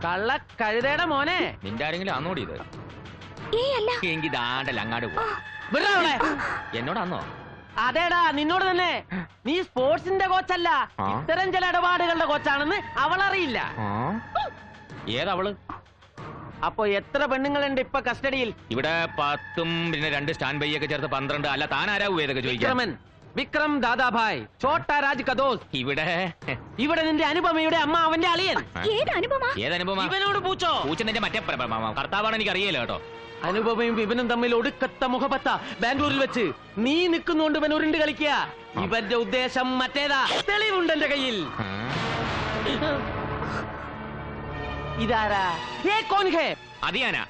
കള്ള കഴുതയുടെ മോനെ, നിന്റെ ആരെങ്കിലും അന്നോടി ഇത് എങ്കിൽ ദാണ്ടല്ല അങ്ങാട് പോ. എന്നോടാന്നോ? അതേടാ, നിന്നോട് തന്നെ. നീ സ്പോർട്സിന്റെ കോച്ചല്ല, ഇത്തരം ചില ഇടപാടുകളുടെ കോച്ചാണെന്ന് അവളറിയില്ല. ഏതവള്? അപ്പൊ എത്ര പെണ്ണുങ്ങളുണ്ട് ഇപ്പൊ കസ്റ്റഡിയിൽ? ഇവിടെ 10 പിന്നെ 2 സ്റ്റാൻഡ് ബൈ ഒക്കെ ചേർത്ത് 12. അല്ല, താനാരാവും ഏതൊക്കെ ചോദിക്കാം? വിക്രം ദാദാഭായ്, ഛോട്ടാ രാജ് കദോസ്. ഇവിടെ നിന്റെ അനുപമയുടെ അമ്മ, അവന്റെ അളിയൻ. ഏതനുപമ? ഇവനോട് പൂച്ചോ? പൂച്ച നിന്റെ മറ്റേ കർത്താവാണ്, എനിക്ക് അറിയില്ല കേട്ടോ. അനുപമയും ഇവനും തമ്മിൽ ഒടുക്കത്ത മുഖപത്ത ബാംഗ്ലൂരിൽ വെച്ച്. നീ നിൽക്കുന്നുണ്ട് ഇവൻ ഉരുണ്ട് കളിക്കുക. ഇവന്റെ ഉദ്ദേശം മറ്റേതാ. തെളിവുണ്ട് എന്റെ കയ്യിൽ. ഇതാരാ? അത് ഞാനാ.